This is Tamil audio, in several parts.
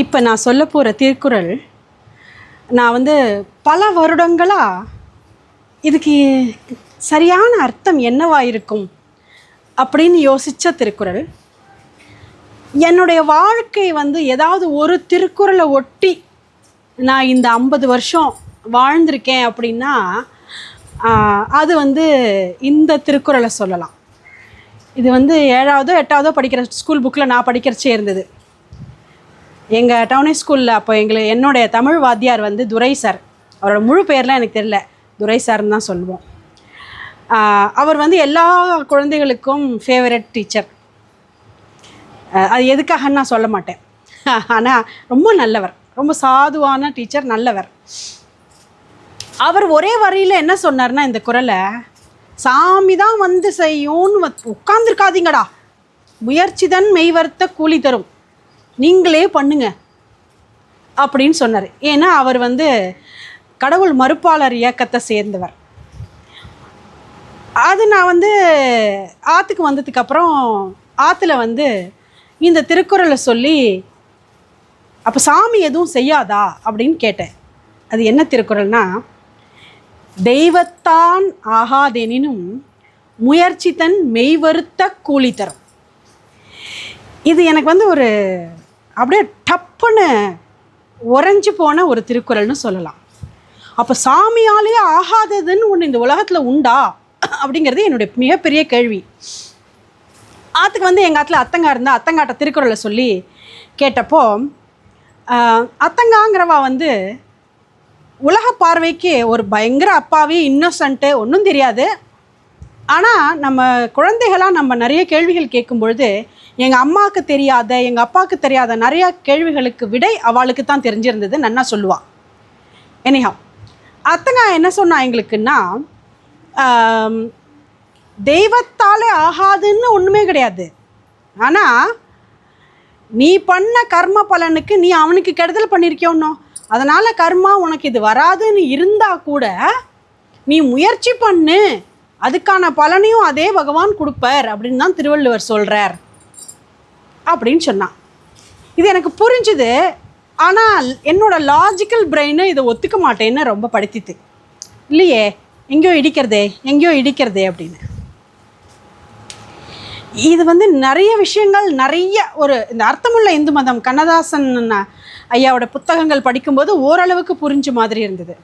இப்போ நான் சொல்ல போகிற திருக்குறள் நான் பல வருடங்களாக இதுக்கு சரியான அர்த்தம் என்னவா இருக்கும் அப்படின்னு யோசித்த திருக்குறள். என்னுடைய வாழ்க்கை ஏதாவது ஒரு திருக்குறளை ஒட்டி நான் இந்த 50 வருஷம் வாழ்ந்திருக்கேன் அப்படின்னா அது இந்த திருக்குறளை சொல்லலாம். இது 7ஆவதோ 8ஆவதோ படிக்கிற ஸ்கூல் புக்கில் நான் படிக்கிறச்சே இருந்தது. எங்கள் டவுனே ஸ்கூலில் அப்போ என்னுடைய தமிழ் வாத்தியார் துரை சார். அவரோட முழு பேர்லாம் எனக்கு தெரியல, துரை சார்னு தான் சொல்லுவோம். அவர் எல்லா குழந்தைகளுக்கும் ஃபேவரட் டீச்சர். அது எதுக்காகன்னு நான் சொல்ல மாட்டேன், ஆனால் ரொம்ப நல்லவர், ரொம்ப சாதுவான டீச்சர், நல்லவர். அவர் ஒரே வரியில் என்ன சொன்னார்னா, இந்த குறளை சாமி தான் செய்யும்னு உட்கார்ந்துருக்காதீங்கடா, முயற்சி தான் மெய்வர்த்த கூலி தரும், நீங்களே பண்ணுங்க அப்படின்னு சொன்னார். ஏன்னா அவர் கடவுள் மறுப்பாளர் இயக்கத்தை சேர்ந்தவர். அது நான் ஆற்றுக்கு வந்ததுக்கப்புறம் ஆற்றுல இந்த திருக்குறளை சொல்லி, அப்போ சாமி எதுவும் செய்யாதா அப்படின்னு கேட்டேன். அது என்ன திருக்குறள்னா, தெய்வத்தான் ஆகாதெனினும் முயற்சி தன் மெய்வருத்த கூலி தரும். இது எனக்கு ஒரு அப்படியே டப்புன்னு உறைஞ்சி போன ஒரு திருக்குறள்னு சொல்லலாம். அப்போ சாமியாலே ஆகாததுன்னு ஒன்று இந்த உலகத்தில் உண்டா அப்படிங்கிறது என்னுடைய மிகப்பெரிய கேள்வி. ஆற்றுக்கு எங்கள் ஆற்றுல அத்தங்கா இருந்தால் அத்தங்காட்ட திருக்குறளை சொல்லி கேட்டப்போ, அத்தங்காங்கிறவா உலக பார்வைக்கு ஒரு பயங்கர அப்பாவி, இன்னோசன்ட்டு, ஒன்றும் தெரியாது. ஆனால் நம்ம குழந்தைகளாக நம்ம நிறைய கேள்விகள் கேட்கும் பொழுது எங்கள் அம்மாவுக்கு தெரியாத, எங்கள் அப்பாவுக்கு தெரியாத நிறையா கேள்விகளுக்கு விடை அவளுக்கு தான் தெரிஞ்சிருந்தது நன்னா சொல்லுவாள். எனிஹா அத்தங்க என்ன சொன்னா எங்களுக்குன்னா, தெய்வத்தாலே ஆகாதுன்னு ஒன்றுமே கிடையாது. ஆனால் நீ பண்ண கர்ம பலனுக்கு நீ அவனுக்கு கெடுதல் பண்ணியிருக்கியோன்னோ, அதனால் கர்மா உனக்கு இது வராதுன்னு இருந்தால் கூட நீ முயற்சி பண்ணு, அதுக்கான பலனையும் அதே பகவான் கொடுப்பார் அப்படின்னு தான் திருவள்ளுவர் சொல்கிறார் அப்படின்னு சொன்னான். இது எனக்கு புரிஞ்சுது. ஆனால் என்னோட லாஜிக்கல் பிரெயினு இதை ஒத்துக்க மாட்டேன்னு ரொம்ப படுத்தித்து. இல்லையே, எங்கேயோ இடிக்கிறதே அப்படின்னு. இது நிறைய விஷயங்கள், நிறைய இந்த அர்த்தமுள்ள இந்து மதம் கண்ணதாசன் ஐயாவோட புத்தகங்கள் படிக்கும்போது ஓரளவுக்கு புரிஞ்ச மாதிரி இருந்தது.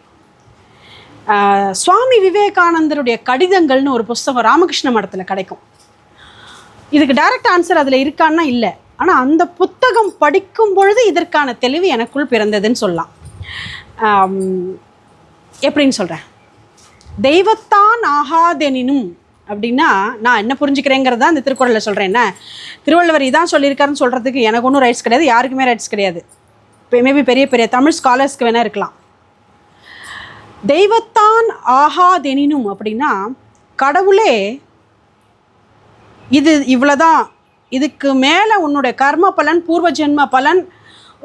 சுவாமி விவேகானந்தருடைய கடிதங்கள்னு ஒரு புஸ்தகம் ராமகிருஷ்ண மடத்தில் கிடைக்கும். இதுக்கு டைரக்ட் ஆன்சர் அதில் இருக்கான்னா இல்லை, ஆனால் அந்த புத்தகம் படிக்கும் பொழுது இதற்கான தெளிவு எனக்குள் பிறந்ததுன்னு சொல்லலாம். எப்படின்னு சொல்கிறேன், தெய்வத்தான் ஆகாதெனினும் அப்படின்னா நான் என்ன புரிஞ்சுக்கிறேங்கிறது தான் இந்த திருக்குறளில் சொல்கிறேன். என்ன திருவள்ளுவர் இதான் சொல்லியிருக்காருன்னு சொல்கிறதுக்கு எனக்கு ஒன்றும் ரைட்ஸ் கிடையாது, யாருக்குமே ரைட்ஸ் கிடையாது. மேபி பெரிய பெரிய தமிழ் ஸ்காலர்ஸ்க்கு வேணால் இருக்கலாம். தெய்வத்தான் ஆகாதெனினும் அப்படின்னா கடவுளே இது இவ்வளோதான், இதுக்கு மேலே உன்னுடைய கர்ம பலன், பூர்வ ஜென்ம பலன்,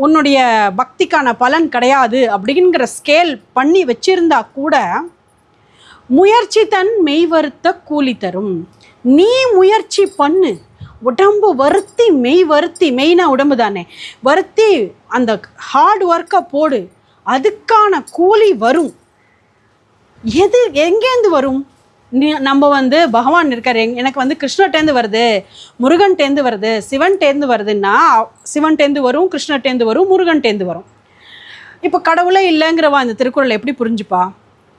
உன்னுடைய பக்திக்கான பலன் கிடையாது அப்படிங்கிற ஸ்கேல் பண்ணி வச்சிருந்தா கூட முயற்சி தன் மெய்வருத்த கூலி தரும். நீ முயற்சி பண்ணு, உடம்பு வருத்தி, மெய்னா உடம்பு தானே, வருத்தி அந்த ஹார்ட் ஒர்க்கை போடு, அதுக்கான கூலி வரும். எங்கேருந்து வரும்? நம்ம பகவான் இருக்கார், எனக்கு கிருஷ்ணர்டேந்து வருது, முருகன்டேந்து வருது, சிவன்டேந்து வருதுன்னா சிவன்டேந்து வரும், கிருஷ்ணர்டேந்து வரும், முருகன்டேந்து வரும். இப்போ கடவுளே இல்லைங்கிறவா இந்த திருக்குறளை எப்படி புரிஞ்சுப்பா?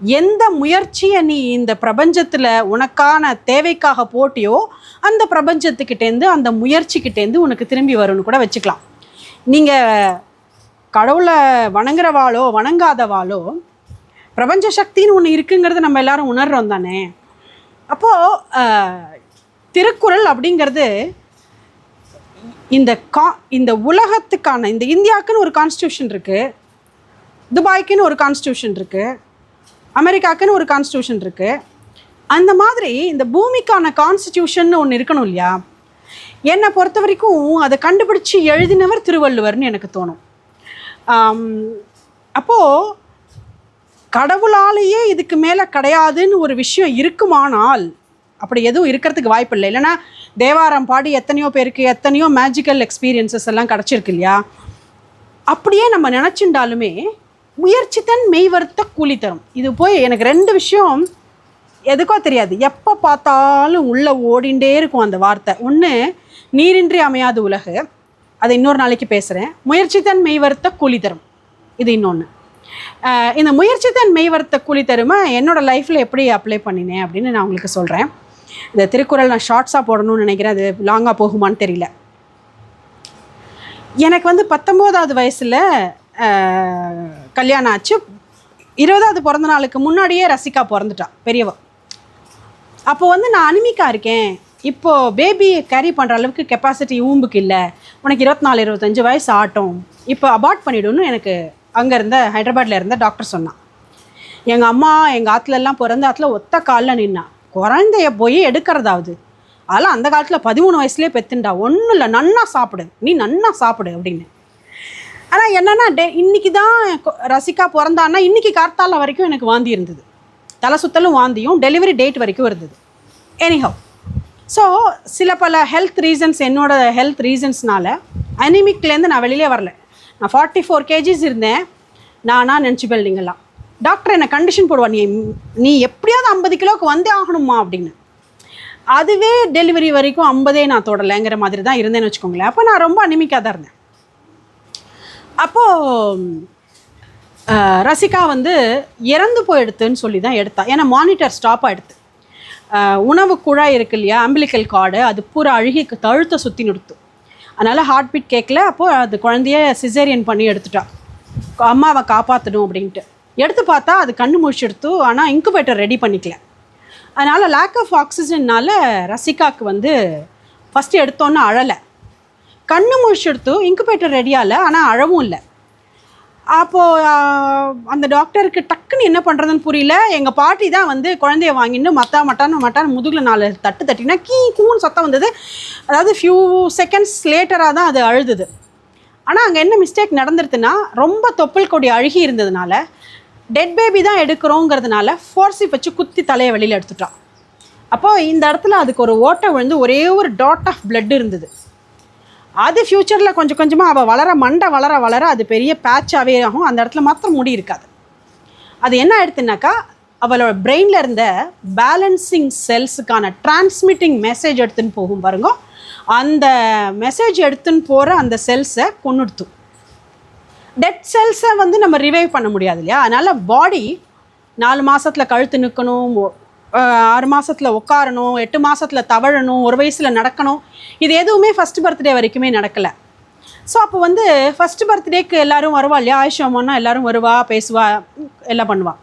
எந்த முயற்சியை நீ இந்த பிரபஞ்சத்தில் உனக்கான தேவைக்காக போட்டியோ அந்த பிரபஞ்சத்துக்கிட்டேருந்து, அந்த முயற்சிக்கிட்டேருந்து உனக்கு திரும்பி வரும்னு கூட வச்சுக்கலாம். நீங்கள் கடவுளை வணங்குறவாளோ வணங்காதவாளோ பிரபஞ்ச சக்தின்னு ஒன்று இருக்குங்கிறது நம்ம எல்லாரும் உணர்றோம் தானே. அப்போது திருக்குறள் அப்படிங்கிறது இந்த உலகத்துக்கான, இந்த இந்தியாவுக்குன்னு ஒரு கான்ஸ்டியூஷன் இருக்குது, துபாய்க்குன்னு ஒரு கான்ஸ்டியூஷன் இருக்குது, அமெரிக்காவுக்குன்னு ஒரு கான்ஸ்டியூஷன் இருக்குது. அந்த மாதிரி இந்த பூமிக்கான கான்ஸ்டியூஷன் ஒன்று இருக்கணும் இல்லையா? என்னை பொறுத்த வரைக்கும் அதை கண்டுபிடிச்சி எழுதினவர் திருவள்ளுவர்னு எனக்கு தோணும். அப்போது கடவுளாலேயே இதுக்கு மேலே கிடையாதுன்னு ஒரு விஷயம் இருக்குமானால் அப்படி எதுவும் இருக்கிறதுக்கு வாய்ப்பு இல்லை. இல்லைனா தேவாரம் பாடி எத்தனையோ பேருக்கு எத்தனையோ மேஜிக்கல் எக்ஸ்பீரியன்சஸ் எல்லாம் கிடச்சிருக்கு இல்லையா? அப்படியே நம்ம நினச்சிண்டாலுமே முயற்சி தன் மெய் வருத்த கூலி தரும். இது போய் எனக்கு 2 விஷயம் எதுக்கோ தெரியாது, எப்போ பார்த்தாலும் உள்ளே ஓடிண்டே இருக்கும் அந்த வார்த்தை. ஒன்று நீரின்றி அமையாது உலகு, அதை இன்னொரு நாளைக்கு பேசுகிறேன். முயற்சி தன் மெய் வருத்த கூலி தரும், இது இன்னொன்று. இந்த முயற்சி தன் மெய் வருத்த கூலி தருமா என்னோடய லைஃப்பில் எப்படி அப்ளை பண்ணினேன் அப்படின்னு நான் உங்களுக்கு சொல்கிறேன். இந்த திருக்குறள் நான் ஷார்ட்ஸாக போடணும்னு நினைக்கிறேன், அது லாங்காக போகுமான்னு தெரியல. எனக்கு 19வது வயசில் கல்யாணம் ஆச்சு. 20வது பிறந்த நாளுக்கு முன்னாடியே ரசிகா பிறந்துட்டா, பெரியவ. அப்போ நான் அனிமிக்காக இருக்கேன், இப்போது பேபியை கேரி பண்ணுற அளவுக்கு கெப்பாசிட்டி ஊம்புக்கு இல்லை, உனக்கு 24-25 வயசு ஆட்டும், இப்போ அபார்ட் பண்ணிவிடுன்னு எனக்கு அங்கே இருந்த ஹைதராபாத்தில் இருந்த டாக்டர் சொன்னான். எங்கள் அம்மா எங்கள் ஆற்றுலெல்லாம் பிறந்த ஆற்றுல ஒத்த காலில் நின்னா, குழந்தைய போய் எடுக்கிறதாவது, அதெல்லாம் அந்த காலத்தில் 13 வயசுலேயே பெத்துண்டா, ஒன்றும் இல்லை, நன்னா சாப்பிடு, நீ நன்னா சாப்பிடு அப்படின்னு. ஆனால் என்னென்னா இன்றைக்கி தான் ரசிகா பிறந்தான்னா இன்றைக்கி கார்த்தால வரைக்கும் எனக்கு வாந்தி இருந்தது, தலை சுத்தலும் வாந்தியும் டெலிவரி டேட் வரைக்கும் இருந்தது. எனிஹவ், ஸோ சில பல ஹெல்த் ரீசன்ஸ், என்னோடய ஹெல்த் ரீசன்ஸ்னால அனிமிக்லேருந்து நான் வெளியிலே வரல. நான் 44 kgs இருந்தேன். நானாக நினச்சிப்பேன் நீங்கள்லாம், டாக்டர் என்னை கண்டிஷன் போடுவா, நீ எப்படியாவது 50 கிலோவுக்கு வந்தே ஆகணுமா அப்படின்னு. அதுவே டெலிவரி வரைக்கும் 50 நான் தொடலைங்கிற மாதிரி தான் இருந்தேன்னு வச்சுக்கோங்களேன். அப்போ நான் ரொம்ப அனிமிக்காக தான் இருந்தேன். அப்போது ரசிகா இறந்து போயிடுத்துன்னு சொல்லி தான் எடுத்தா. ஏன்னா மானிட்டர் ஸ்டாப் ஆகிடுது. உணவு குழாய் இருக்கு இல்லையா, அம்பிளிக்கல் கார்டு, அது பூரா அழுகி தழுத்தை சுற்றி நிறுத்தும். அதனால் ஹார்ட் பீட் கேட்கல. அப்போது அது குழந்தைய சிசேரியன் பண்ணி எடுத்துட்டா, அம்மாவை காப்பாற்றணும் அப்படின்ட்டு. எடுத்து பார்த்தா அது கண்ணு முழிச்செடுத்து, ஆனால் இன்குபேட்டர் ரெடி பண்ணிக்கல. அதனால் லேக் ஆஃப் ஆக்சிஜன்னால் ரசிகாவுக்கு ஃபஸ்ட்டு எடுத்தோன்னே அழலை, கண்ணு முழிச்செடுத்து, இன்குபேட்டர் ரெடியாகல, ஆனால் அழவும் இல்லை. அப்போது அந்த டாக்டருக்கு டக்குன்னு என்ன பண்ணுறதுன்னு புரியல. எங்கள் பாட்டி தான் குழந்தைய வாங்கிட்டு மட்டான்னு முதுகில் 4 தட்டு தட்டினா கூன்னு சத்தம் வந்தது. அதாவது ஃபியூ செகண்ட்ஸ் லேட்டராக தான் அது அழுதுது. ஆனால் அங்கே என்ன மிஸ்டேக் நடந்துருதுன்னா, ரொம்ப தொப்புள் கொடி அழுகி இருந்ததுனால டெட் பேபி தான் எடுக்கிறோங்கிறதுனால ஃபோர்ஸி வச்சு குத்தி தலையை வெளியில் எடுத்துட்டான். அப்போது இந்த இடத்துல அதுக்கு ஒரு ஓட்டை விழுந்து ஒரே ஒரு டாட் ஆஃப் பிளட் இருந்தது. அது ஃப்யூச்சரில் கொஞ்சம் கொஞ்சமாக அவள் வளர அது பெரிய பேட்சாகவே ஆகும். அந்த இடத்துல மாத்திரம் முடி இருக்காது. அது என்ன ஆயிடுத்துனாக்கா, அவளோட பிரெயினில் இருந்த பேலன்சிங் செல்ஸுக்கான டிரான்ஸ்மிட்டிங் மெசேஜ் எடுத்துன்னு போகும் பாருங்க, அந்த மெசேஜ் எடுத்துன்னு போகிற அந்த செல்ஸை கொன்னுடுத்தும். டெட் செல்ஸை நம்ம ரிவைவ் பண்ண முடியாது இல்லையா. அதனால் பாடி 4 மாதத்தில் கழுத்து நிற்கணும், 6 மாதத்தில் உட்காரணும், 8 மாதத்தில் தவழணும், 1 வயசில் நடக்கணும். இது எதுவுமே ஃபஸ்ட் பர்த்டே வரைக்குமே நடக்கலை. ஸோ அப்போ ஃபஸ்ட் பர்த்டேக்கு எல்லோரும் வருவா இல்லையா, ஆயுஷ்மானா எல்லோரும் வருவா, பேசுவா, எல்லாம் பண்ணுவா.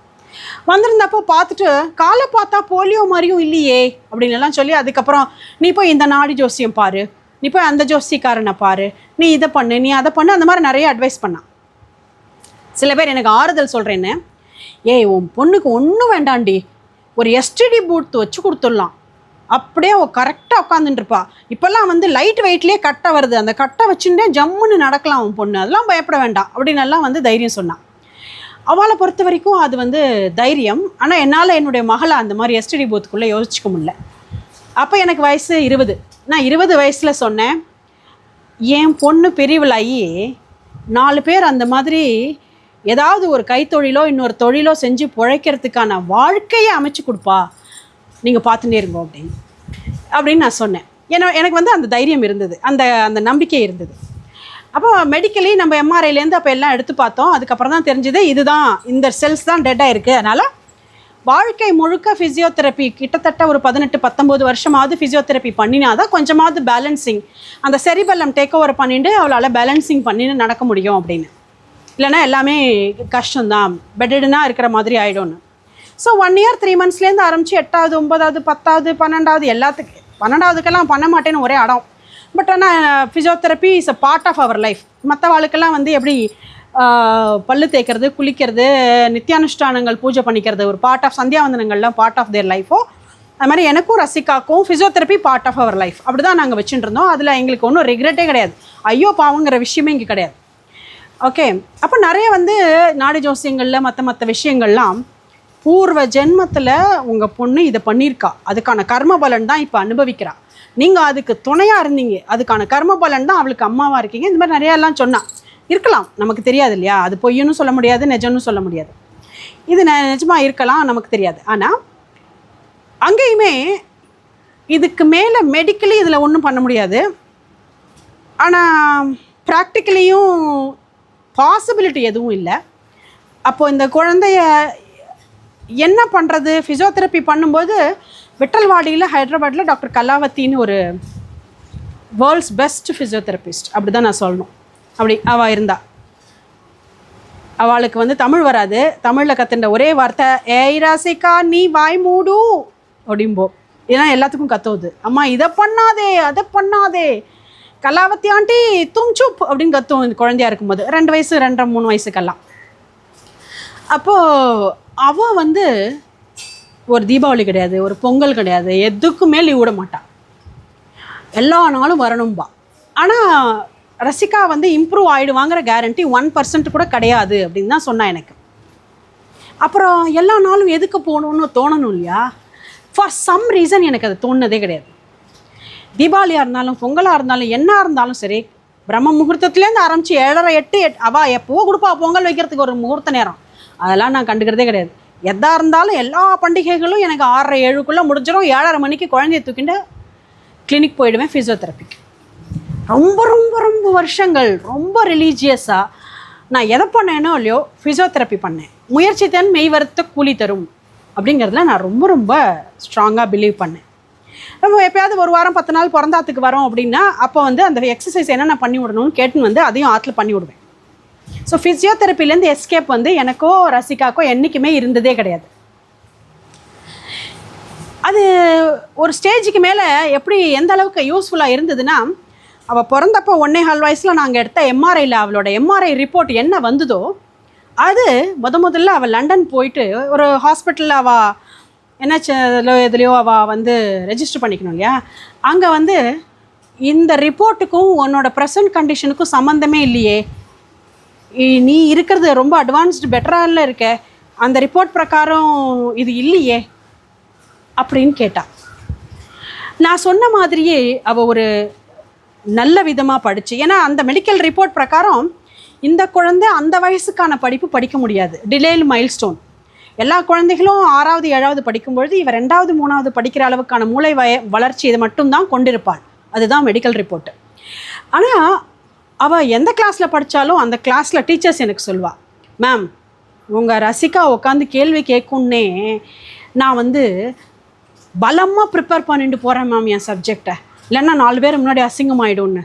வந்திருந்தப்போ பார்த்துட்டு காலை பார்த்தா போலியோ மாதிரியும் இல்லையே அப்படின்லாம் சொல்லி, அதுக்கப்புறம் நீ போய் இந்த நாடி ஜோசியம் பாரு, நீ போய் அந்த ஜோசிக்காரனை பாரு, நீ இதை பண்ணு, நீ அதை பண்ணு, அந்த மாதிரி நிறைய அட்வைஸ் பண்ணான். சில பேர் எனக்கு ஆறுதல் சொல்கிறேன்னு, ஏய் உன் பொண்ணுக்கு ஒன்றும் வேண்டாண்டி, ஒரு எஸ்டிடி பூத் வச்சு கொடுத்துடலாம், அப்படியே கரெக்டாக உட்காந்துட்டுருப்பா. இப்போல்லாம் லைட் வெயிட்லேயே கட்டை வருது, அந்த கட்டை வச்சுட்டே ஜம்முன்னு நடக்கலாம் உன் பொண்ணு, அதெல்லாம் பயப்பட வேண்டாம் அப்படின்னு எல்லாம் தைரியம் சொன்னான். அவளை பொறுத்த வரைக்கும் அது தைரியம். ஆனால் என்னால் என்னுடைய மகளை அந்த மாதிரி எஸ்டிடி பூத்துக்குள்ளே யோசிச்சுக்க முடியல. அப்போ எனக்கு வயசு 20. நான் 20 வயசில் சொன்னேன், என் பொண்ணு பெரியவளாகி 4 பேர் அந்த மாதிரி ஏதாவது ஒரு கைத்தொழிலோ இன்னொரு தொழிலோ செஞ்சு பிழைக்கிறதுக்கான வாழ்க்கையை அமைச்சு கொடுப்பா, நீங்கள் பார்த்துட்டே இருங்கோ அப்படின்னு நான் சொன்னேன். ஏன்னா எனக்கு அந்த தைரியம் இருந்தது, அந்த நம்பிக்கை இருந்தது. அப்போ மெடிக்கலி நம்ம எம்ஆர்ஐலேருந்து அப்போ எல்லாம் எடுத்து பார்த்தோம். அதுக்கப்புறம் தான் தெரிஞ்சது, இதுதான் இந்த செல்ஸ் தான் டெட்டாக இருக்குது. அதனால் வாழ்க்கை முழுக்க ஃபிசியோதெரப்பி, கிட்டத்தட்ட ஒரு 18-19 வருஷமாவது ஃபிசியோதெரப்பி பண்ணினா தான் கொஞ்சமாவது பேலன்சிங், அந்த செரிபெல்லம் டேக் ஓவர் பண்ணிட்டு அவளால் பேலன்சிங் பண்ணின்னு நடக்க முடியும் அப்படின்னு. இல்லைனா எல்லாமே கஷ்டம்தான், பெட்டடுனா இருக்கிற மாதிரி ஆகிடும்னு. ஸோ 1 year 3 monthsலேருந்து ஆரம்பித்து 8வது 9வது 10வது 12வது எல்லாத்துக்கு 12வதுக்கெல்லாம் பண்ண மாட்டேன்னு ஒரே அடம். பட் ஆனால் physiotherapy is a part of our life. மற்ற வாழ்க்கெல்லாம் எப்படி பல்லு தேய்க்கிறது, குளிக்கிறது, நித்தியானுஷ்டானங்கள் பூஜை பண்ணிக்கிறது ஒரு பார்ட் ஆஃப், சந்தியாவந்தனங்கள்லாம் பார்ட் ஆஃப் தேர் லைஃபோ, அது மாதிரி எனக்கும் ரசிகாக்கும் physiotherapy part of our life. அப்படி தான் நாங்கள் வச்சுட்டு இருந்தோம். அதில் எங்களுக்கு ஒன்றும் ரெக்ரெட்டே கிடையாது, ஐயோ பாவங்கிற விஷயமே இங்கே கிடையாது. ஓகே, அப்போ நிறைய நாடி ஜோசியங்களில் மற்ற விஷயங்கள்லாம் பூர்வ ஜென்மத்தில் உங்கள் பொண்ணு இதை பண்ணியிருக்கா, அதுக்கான கர்ம பலன் தான் இப்போ அனுபவிக்கிறா, நீங்கள் அதுக்கு துணையாக இருந்தீங்க, அதுக்கான கர்ம பலன் தான் அவளுக்கு அம்மாவாக இருக்கீங்க, இந்த மாதிரி நிறையாலாம் சொன்னான். இருக்கலாம், நமக்கு தெரியாது இல்லையா, அது பொய்ன்னு சொல்ல முடியாது, நிஜம்னு சொல்ல முடியாது. இது நிஜமாக இருக்கலாம், நமக்கு தெரியாது. ஆனால் அங்கேயுமே இதுக்கு மேலே மெடிக்கலி இதில் ஒன்றும் பண்ண முடியாது. ஆனால் ப்ராக்டிக்கலியும் பாசிபிலிட்டி எதுவும் இல்லை. அப்போது இந்த குழந்தைய என்ன பண்ணுறது? ஃபிசியோதெரப்பி பண்ணும்போது விட்டல்வாடியில் ஹைதராபாத்தில் டாக்டர் கலாவத்தின்னு ஒரு வேர்ல்ட்ஸ் பெஸ்ட் ஃபிசியோதெரபிஸ்ட், அப்படி தான் நான் சொல்லணும். அப்படி அவள் இருந்தா. அவளுக்கு வந்து தமிழ் வராது. தமிழில் கற்றுண்ட ஒரே வார்த்தை, ஏய் ராசிகா நீ வாய் மூடு அப்படிம்போ. ஏன்னா எல்லாத்துக்கும் கத்துவது, அம்மா இதை பண்ணாதே அதை பண்ணாதே, கலாவத்தி ஆண்டி தும் சூப் அப்படின்னு கத்துவோம் இந்த குழந்தையா இருக்கும்போது, 2 வயசு 2.5 3 வயசுக்கெல்லாம். அப்போது அவள் வந்து ஒரு தீபாவளி கிடையாது, ஒரு பொங்கல் கிடையாது, எதுக்குமே லீவ் விட மாட்டாள், எல்லா நாளும் வரணும்பா. ஆனால் ரசிகா வந்து இம்ப்ரூவ் ஆகிடுவாங்கிற கேரண்டி 1% கூட கிடையாது அப்படின்னு தான் சொன்னான் எனக்கு. அப்புறம் எல்லா நாளும் எதுக்கு போகணுன்னு தோணணும் இல்லையா? ஃபார் சம் ரீசன் எனக்கு அது தோணுனதே கிடையாது. தீபாவளியாக இருந்தாலும் பொங்கலாக இருந்தாலும் என்ன இருந்தாலும் சரி, பிரம்ம முகூர்த்தத்துலேருந்து ஆரம்பித்து 7:30 8 அவள் எப்போவோ கொடுப்பா பொங்கல் வைக்கிறதுக்கு ஒரு முகூர்த்த நேரம், அதெல்லாம் நான் கண்டுக்கிறதே கிடையாது. எதாக இருந்தாலும் எல்லா பண்டிகைகளும் எனக்கு 6:30 7க்குள்ளே முடிஞ்சிடும். 7:30 மணிக்கு குழந்தைய தூக்கிட்டு கிளினிக் போயிடுவேன் ஃபிசியோதெரப்பிக்கு. ரொம்ப ரொம்ப ரொம்ப வருஷங்கள் ரொம்ப ரிலீஜியஸாக நான் எதை பண்ணேனோ இல்லையோ ஃபிசியோதெரப்பி பண்ணேன். முயற்சி தன் மெய் வருத்த கூலி தரும் அப்படிங்கிறதுல நான் ரொம்ப ரொம்ப ஸ்ட்ராங்காக பிலீவ் பண்ணேன். நம்ம எப்போயாவது ஒரு வாரம் 10 நாள் பிறந்தாத்துக்கு வரோம் அப்படின்னா அப்போ வந்து அந்த எக்ஸசைஸ் என்னென்ன பண்ணி விடணும்னு கேட்டுன்னு வந்து அதையும் ஆற்றுல பண்ணி விடுவேன். ஸோ ஃபிசியோதெரப்பிலேருந்து எஸ்கேப் வந்து எனக்கோ ரசிகாக்கோ என்றைக்குமே இருந்ததே கிடையாது. அது ஒரு ஸ்டேஜுக்கு மேலே எப்படி எந்த அளவுக்கு யூஸ்ஃபுல்லாக இருந்ததுன்னா, அவள் பிறந்தப்போ 1.25 வயசில் நாங்கள் எடுத்த எம்ஆர்ஐயில் அவளோட எம்ஆர்ஐ ரிப்போர்ட் என்ன வந்ததோ அது முதல்ல அவள் லண்டன் போயிட்டு ஒரு ஹாஸ்பிட்டலில் அவள் என்னாச்சோ எதுலையோ அவள் வந்து ரெஜிஸ்டர் பண்ணிக்கணும் இல்லையா, அங்கே வந்து இந்த ரிப்போர்ட்டுக்கும் உன்னோட ப்ரெசன்ட் கண்டிஷனுக்கும் சம்மந்தமே இல்லையே, நீ இருக்கிறது ரொம்ப அட்வான்ஸ்டு பெட்டராக இருக்க, அந்த ரிப்போர்ட் பிரகாரம் இது இல்லையே அப்படின்னு கேட்டா. நான் சொன்ன மாதிரியே அவள் ஒரு நல்ல விதமாக படித்து, ஏன்னா அந்த மெடிக்கல் ரிப்போர்ட் பிரகாரம் இந்த குழந்தை அந்த வயசுக்கான படிப்பு படிக்க முடியாது, டிலேல் மைல்ஸ்டோன். எல்லா குழந்தைகளும் 6வது 7வது படிக்கும்பொழுது இவன் 2வது 3வது படிக்கிற அளவுக்கான மூளை வளர்ச்சி இதை மட்டும்தான் கொண்டிருப்பாள், அதுதான் மெடிக்கல் ரிப்போர்ட்டு. ஆனால் அவள் எந்த கிளாஸில் படித்தாலும் அந்த கிளாஸில் டீச்சர்ஸ் எனக்கு சொல்வாள், மேம் உங்கள் ரசிகா உட்காந்து கேள்வி கேட்குன்னே நான் வந்து பலமாக ப்ரிப்பேர் பண்ணிட்டு போகிறேன் மேம் என் சப்ஜெக்டை, இல்லைன்னா 4 பேர் முன்னாடி அசிங்கமாயிடும்னு,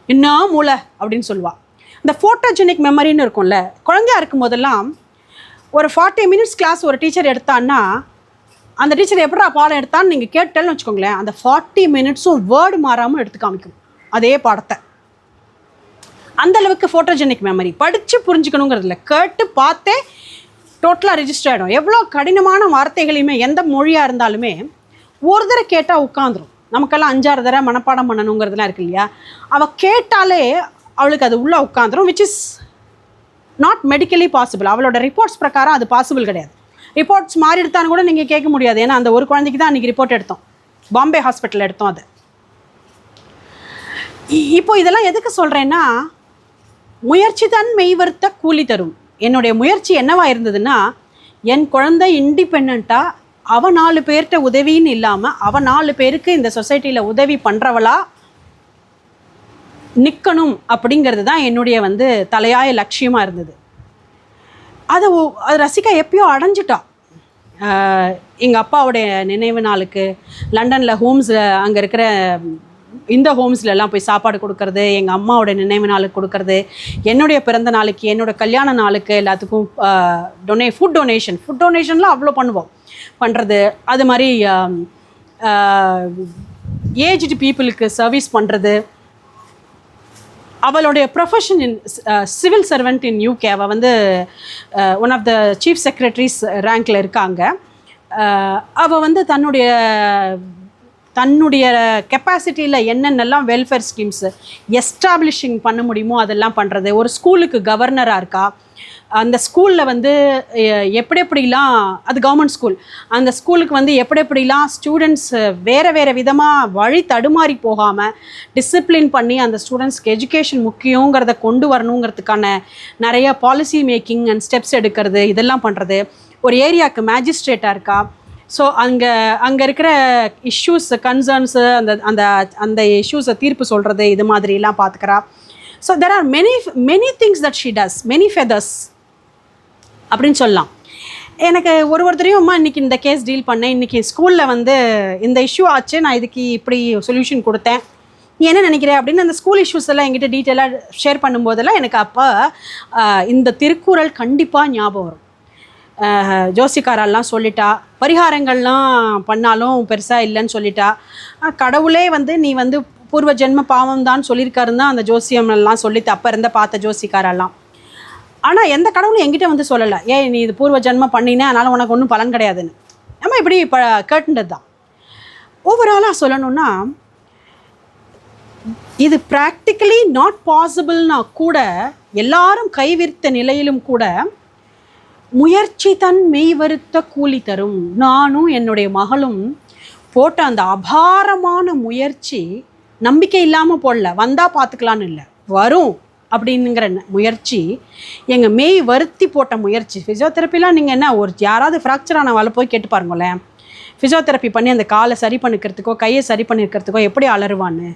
என்ன மூளை அப்படின்னு சொல்லுவாள். இந்த ஃபோட்டோஜெனிக் மெமரின்னு இருக்கும்ல, குழந்தையாக இருக்கும் போதெல்லாம் ஒரு 40 மினிட்ஸ் கிளாஸ் ஒரு டீச்சர் எடுத்தான்னா அந்த டீச்சர் எப்படா பாடம் எடுத்தான்னு நீங்கள் கேட்டேன்னு வச்சுக்கோங்களேன், அந்த 40 மினிட்ஸும் வேர்டு மாறாமல் எடுத்து காமிக்கும் அதே பாடத்தை. அந்தளவுக்கு ஃபோட்டோஜெனிக் மெமரி, படித்து புரிஞ்சுக்கணுங்கிறதுல கேட்டு பார்த்தே டோட்டலாக ரெஜிஸ்டர் ஆகிடும். எவ்வளோ கடினமான வார்த்தைகளையுமே எந்த மொழியாக இருந்தாலுமே ஒரு தடவை கேட்டால் உட்காந்துரும். நமக்கெல்லாம் 5-6 தடவை மனப்பாடம் பண்ணணுங்கிறதுலாம் இருக்கு இல்லையா, அவள் கேட்டாலே அவளுக்கு அது உள்ளே உட்காந்துரும், which is not medically possible. அவளோட ரிப்போர்ட்ஸ் பிரகாரம் அது பாசிபிள் கிடையாது. ரிப்போர்ட்ஸ் மாறி எடுத்தான்னு கூட நீங்கள் கேட்க முடியாது, ஏன்னா அந்த ஒரு குழந்தைக்கு தான் அன்றைக்கி ரிப்போர்ட் எடுத்தோம், பாம்பே ஹாஸ்பிட்டலில் எடுத்தோம். அது இப்போ இதெல்லாம் எதுக்கு சொல்கிறேன்னா, முயற்சி தான் மெய்வர்த்த கூலி தரும். என்னுடைய முயற்சி என்னவாக இருந்ததுன்னா, என் குழந்தை இண்டிபெண்ட்டாக அவள் 4 பேர்கிட்ட உதவின்னு இல்லாமல் அவள் 4 பேருக்கு இந்த சொசைட்டியில் உதவி பண்ணுறவளா நிற்கணும் அப்படிங்கிறது தான் என்னுடைய வந்து தலையாய லட்சியமாக இருந்தது. அது ரசிகா எப்பயோ அடைஞ்சிட்டா. எங்கள் அப்பாவுடைய நினைவு நாளுக்கு லண்டனில் ஹோம்ஸில் அங்கே இருக்கிற இந்த ஹோம்ஸ்லலாம் போய் சாப்பாடு கொடுக்கறது, எங்கள் அம்மாவோட நினைவு நாளுக்கு கொடுக்கறது, என்னுடைய பிறந்த நாளைக்கு என்னோட கல்யாண நாளுக்கு எல்லாத்துக்கும் ஃபுட் டொனேஷன்லாம் அவ்வளோ பண்ணுறது. அது மாதிரி ஏஜ்டு பீப்புளுக்கு சர்வீஸ் பண்ணுறது. அவளுடைய profession in civil servant in UK, அவள் வந்து one of the chief secretaries ரேங்கில் இருக்காங்க. அவள் வந்து தன்னுடைய கெப்பாசிட்டியில் என்னென்னலாம் வெல்ஃபேர் ஸ்கீம்ஸு எஸ்டாப்ளிஷிங் பண்ண முடியுமோ அதெல்லாம் பண்ணுறது. ஒரு ஸ்கூலுக்கு கவர்னராக இருக்கா, அந்த ஸ்கூலில் வந்து எப்படிலாம், அது கவர்மெண்ட் ஸ்கூல், அந்த ஸ்கூலுக்கு வந்து எப்படிலாம் ஸ்டூடெண்ட்ஸ் வேறு விதமாக வழி தடுமாறி போகாமல் டிசிப்ளின் பண்ணி அந்த ஸ்டூடெண்ட்ஸ்க்கு எஜுகேஷன் முக்கியங்கிறத கொண்டு வரணுங்கிறதுக்கான நிறைய பாலிசி மேக்கிங் அண்ட் ஸ்டெப்ஸ் எடுக்கிறது, இதெல்லாம் பண்ணுறது. ஒரு ஏரியாவுக்கு மேஜிஸ்ட்ரேட்டாக இருக்கா, ஸோ அங்கே இருக்கிற இஷ்யூஸ் கன்சர்ன்ஸு அந்த இஷ்யூஸை தீர்ப்பு சொல்கிறது, இது மாதிரிலாம் பார்த்துக்கிறா. So there are many things that she does, many feathers அப்படின்னு சொல்லலாம். எனக்கு ஒருத்தரையும் அம்மா இன்றைக்கி இந்த கேஸ் டீல் பண்ணேன், இன்றைக்கி ஸ்கூலில் வந்து இந்த இஷ்யூ ஆச்சு, நான் இதுக்கு இப்படி சொல்யூஷன் கொடுத்தேன், நீ என்ன நினைக்கிறேன் அப்படின்னு அந்த ஸ்கூல் இஷ்யூஸ் எல்லாம் என்கிட்ட டீட்டெயிலாக ஷேர் பண்ணும்போதெல்லாம் எனக்கு அப்போ இந்த திருக்குறள் கண்டிப்பாக ஞாபகம் வரும். ஜோசிக்காரெல்லாம் சொல்லிட்டா, பரிகாரங்கள்லாம் பண்ணாலும் பெருசாக இல்லைன்னு சொல்லிட்டா, கடவுளே வந்து நீ வந்து பூர்வ ஜென்ம பாவம் தான் சொல்லியிருக்காருன்னு தான் அந்த ஜோசியம்லாம் சொல்லிட்டு அப்போ இருந்த பார்த்த ஜோசிக்காரெல்லாம். ஆனால் எந்த கடவுளும் என்கிட்ட வந்து சொல்லலை, ஏன் நீ இது பூர்வ ஜென்மம் பண்ணினே அதனால் உனக்கு ஒன்றும் பலன் கிடையாதுன்னு. நம்ம இப்படி கேட்டுன்றது தான். ஓவராலாக சொல்லணும்னா இது ப்ராக்டிக்கலி நாட் பாசிபிள்னா கூட, எல்லாரும் கைவிரித்த நிலையிலும் கூட முயற்சி தன் மெய் வருத்த கூலி தரும். நானும் என்னுடைய மகளும் போட்ட அந்த அபாரமான முயற்சி நம்பிக்கை இல்லாமல் போடல, வந்தால் பார்த்துக்கலான்னு இல்லை, வரும் அப்படிங்கிற முயற்சி, எங்கள் மெய் வருத்தி போட்ட முயற்சி. ஃபிசியோதெரப்பிலாம் நீங்கள் என்ன, ஒரு யாராவது ஃப்ராக்சர் ஆனவாள் போய் கேட்டு பாருங்களேன், ஃபிசியோதெரப்பி பண்ணி அந்த காலை சரி பண்ணிக்கிறதுக்கோ கையை சரி பண்ணிக்கிறதுக்கோ எப்படி அலறுவான்னு.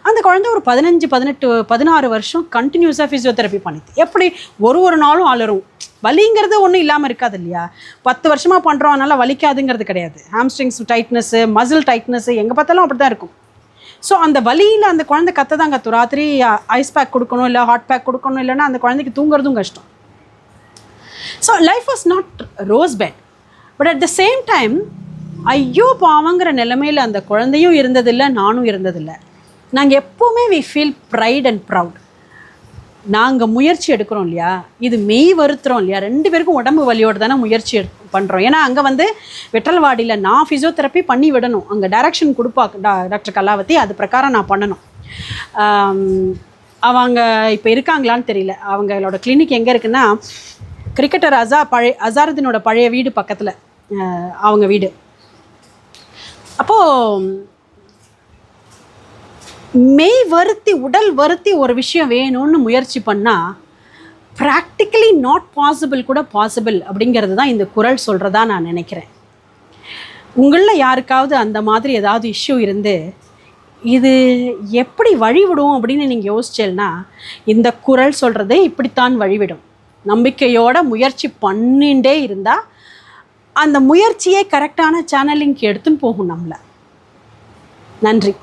அந்த குழந்தை ஒரு 15, 18, 16 வருஷம் கண்டினியூஸாக ஃபிசியோதெரப்பி பண்ணிது. எப்படி ஒரு நாளும் அலறும். வலிங்கிறது ஒன்றும் இல்லாமல் இருக்காது இல்லையா. 10 வருஷமாக பண்ணுறோம், அதனால் வலிக்காதுங்கிறது கிடையாது. ஹாம்ஸ்ட்ரிங்ஸ் டைட்னஸ்ஸு, மசில் டைட்னஸ்ஸு எங்கே பார்த்தாலும் அப்படி தான் இருக்கும். ஸோ அந்த வலியில் அந்த குழந்தை தான் கத்தும். ராத்திரி ஐஸ் பேக் கொடுக்கணும், இல்லை ஹாட் பேக் கொடுக்கணும், இல்லைன்னா அந்த குழந்தைக்கு தூங்குறதும் கஷ்டம். So life was not rose bed. But at the same time ஐயோ பாவங்கிற நிலைமையில் அந்த குழந்தையும் இருந்ததில்லை, நானும் இருந்ததில்லை. நாங்கள் எப்போவுமே we feel pride and proud. நாங்கள் முயற்சி எடுக்கிறோம் இல்லையா, இது மெய் வருத்துறோம் இல்லையா, 2 பேருக்கும் உடம்பு வலியோடு தானே முயற்சி பண்ணுறோம். ஏன்னா அங்கே வந்து வெட்டல்வாடியில் நான் ஃபிசியோதெரப்பி பண்ணி விடணும், அங்கே டைரக்ஷன் கொடுப்பா டாக்டர் கலாவதி, அது பிரகாரம் நான் பண்ணணும். அவங்க இப்போ இருக்காங்களான்னு தெரியல. அவங்களோட கிளினிக் எங்கே இருக்குன்னா, கிரிக்கெட்டர் அசாருதீனோட பழைய வீடு பக்கத்தில் அவங்க வீடு. அப்போது மெய் வருத்தி உடல் வருத்தி ஒரு விஷயம் வேணும்னு முயற்சி பண்ணால் ப்ராக்டிக்கலி நாட் பாசிபிள் கூட பாசிபிள் அப்படிங்கிறது தான் இந்த குறள் சொல்கிறதா நான் நினைக்கிறேன். உங்களில் யாருக்காவது அந்த மாதிரி ஏதாவது இஷ்யூ இருந்து இது எப்படி வழிவிடும் அப்படின்னு நீங்கள் யோசிச்சேன்னா, இந்த குறள் சொல்கிறதே இப்படித்தான் வழிவிடும். நம்பிக்கையோட முயற்சி பண்ணிகிட்டே இருந்தால் அந்த முயற்சியே கரெக்டான சேனலிங்க்கு எடுத்துன்னு போகும் நம்மளை. நன்றி.